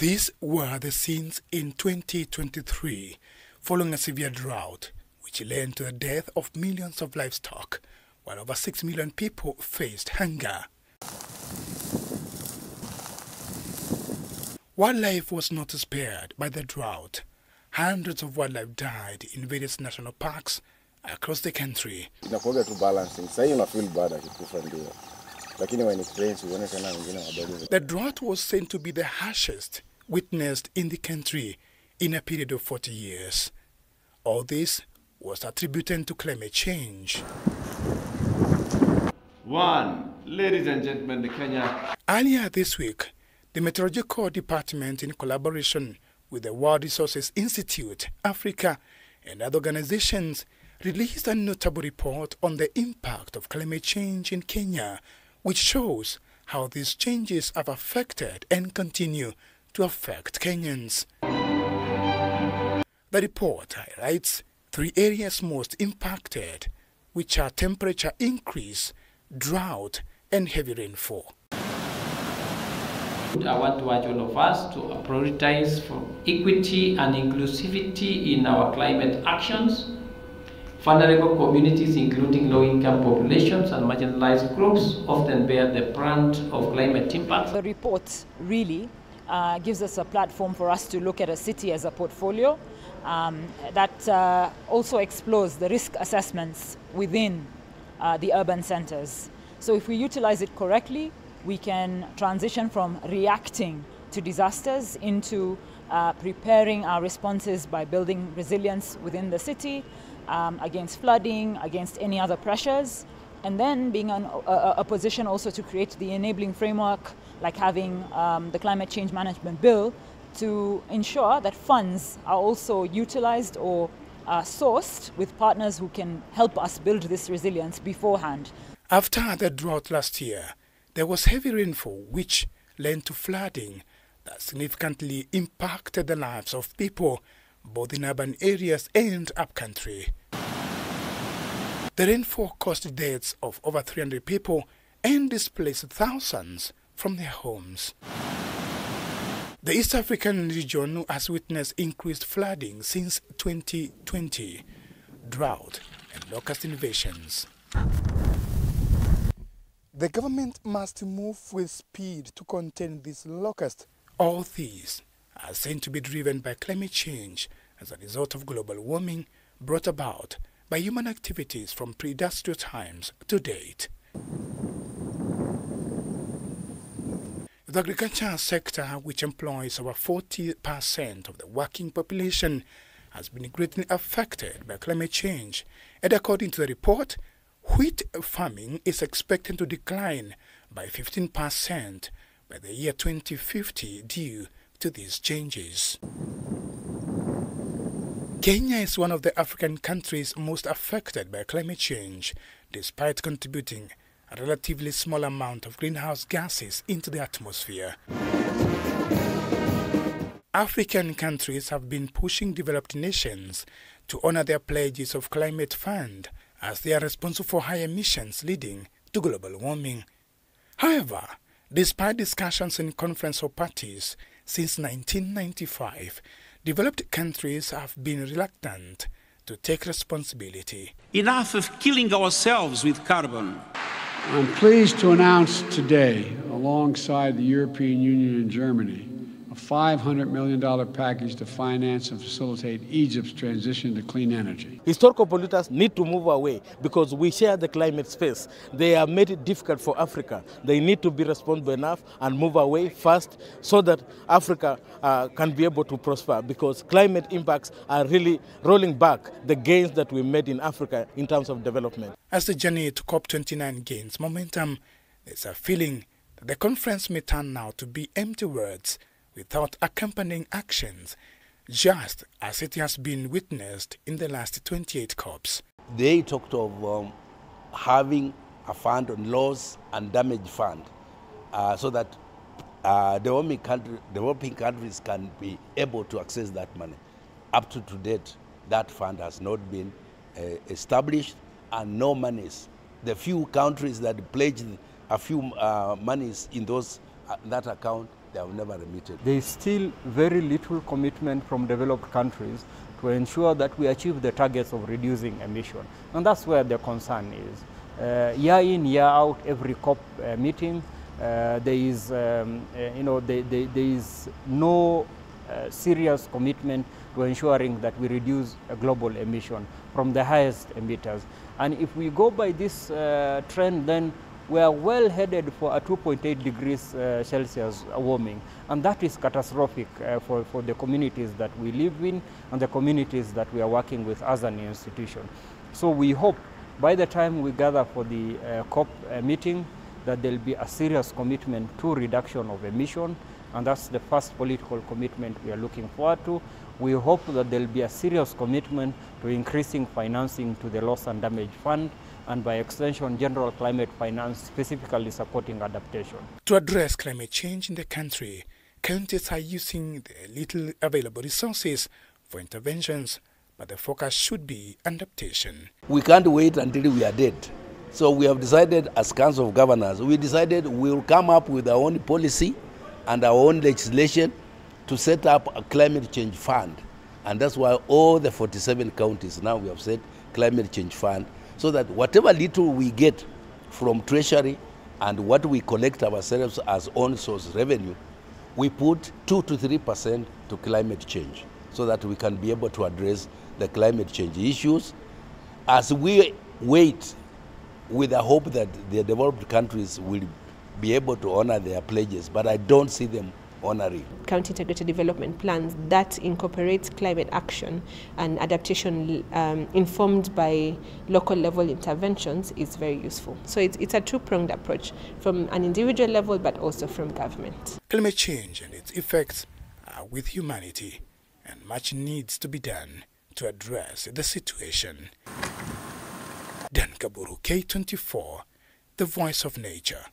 These were the scenes in 2023 following a severe drought which led to the death of millions of livestock, while over 6 million people faced hunger. Wildlife was not spared by the drought. Hundreds of wildlife died in various national parks across the country. The drought was said to be the harshest witnessed in the country in a period of 40 years. All this was attributed to climate change. Ladies and gentlemen, Kenya. Earlier this week, the Meteorological Department, in collaboration with the World Resources Institute, Africa, and other organizations, released a notable report on the impact of climate change in Kenya, which shows how these changes have affected and continue to affect Kenyans. The report highlights 3 areas most impacted, which are temperature increase, drought, and heavy rainfall. I want to urge all of us to prioritize for equity and inclusivity in our climate actions. Vulnerable communities, including low-income populations and marginalized groups, often bear the brunt of climate impacts. The report really gives us a platform for us to look at a city as a portfolio that also explores the risk assessments within the urban centers. So if we utilize it correctly, we can transition from reacting to disasters into preparing our responses by building resilience within the city, against flooding, against any other pressures, and then being in a position also to create the enabling framework, like having the Climate Change Management Bill, to ensure that funds are also utilized or sourced with partners who can help us build this resilience beforehand. After the drought last year, there was heavy rainfall which led to flooding that significantly impacted the lives of people, both in urban areas and upcountry. The rainfall caused deaths of over 300 people and displaced thousands from their homes. The East African region has witnessed increased flooding since 2020, drought and locust invasions. The government must move with speed to contain these locusts. All these are said to be driven by climate change as a result of global warming brought about by human activities from pre-industrial times to date. The agriculture sector, which employs over 40% of the working population, has been greatly affected by climate change, and according to the report, wheat farming is expected to decline by 15% by the year 2050 due to these changes. Kenya is one of the African countries most affected by climate change, despite contributing a relatively small amount of greenhouse gases into the atmosphere. African countries have been pushing developed nations to honor their pledges of climate fund, as they are responsible for high emissions leading to global warming. However, despite discussions in conference of parties since 1995, developed countries have been reluctant to take responsibility. Enough of killing ourselves with carbon. I'm pleased to announce today, alongside the European Union and Germany, a $500 million package to finance and facilitate Egypt's transition to clean energy. Historical polluters need to move away because we share the climate space. They have made it difficult for Africa. They need to be responsible enough and move away fast so that Africa can be able to prosper, because climate impacts are really rolling back the gains that we made in Africa in terms of development. As the journey to COP29 gains momentum, there's a feeling that the conference may turn out to be empty words without accompanying actions, just as it has been witnessed in the last 28 COPs. They talked of having a fund on loss and damage fund so that developing countries can be able to access that money. Up to date, that fund has not been established, and no monies. The few countries that pledged a few monies in that account they have never remitted. There is still very little commitment from developed countries to ensure that we achieve the targets of reducing emission. And that's where the concern is. Year in, year out, every COP meeting, there is no serious commitment to ensuring that we reduce global emission from the highest emitters. And if we go by this trend, then we are well headed for a 2.8 degrees Celsius warming. And that is catastrophic for the communities that we live in and the communities that we are working with as an institution. So we hope by the time we gather for the COP meeting that there will be a serious commitment to reduction of emission, and that's the first political commitment we are looking forward to. We hope that there will be a serious commitment to increasing financing to the Loss and Damage Fund, and by extension, general climate finance, specifically supporting adaptation. To address climate change in the country, counties are using the little available resources for interventions, but the focus should be adaptation. We can't wait until we are dead. So we have decided as Council of Governors, we decided we'll come up with our own policy and our own legislation to set up a climate change fund. And that's why all the 47 counties now we have set climate change fund, so that whatever little we get from Treasury and what we collect ourselves as own source revenue, we put 2 to 3% to climate change, so that we can be able to address the climate change issues as we wait with the hope that the developed countries will be able to honor their pledges, but I don't see them honoring. County integrated development plans that incorporates climate action and adaptation informed by local level interventions is very useful. So it's a two-pronged approach from an individual level but also from government. Climate change and its effects are with humanity, and much needs to be done to address the situation. Dan Kaburu, K24, the Voice of Nature.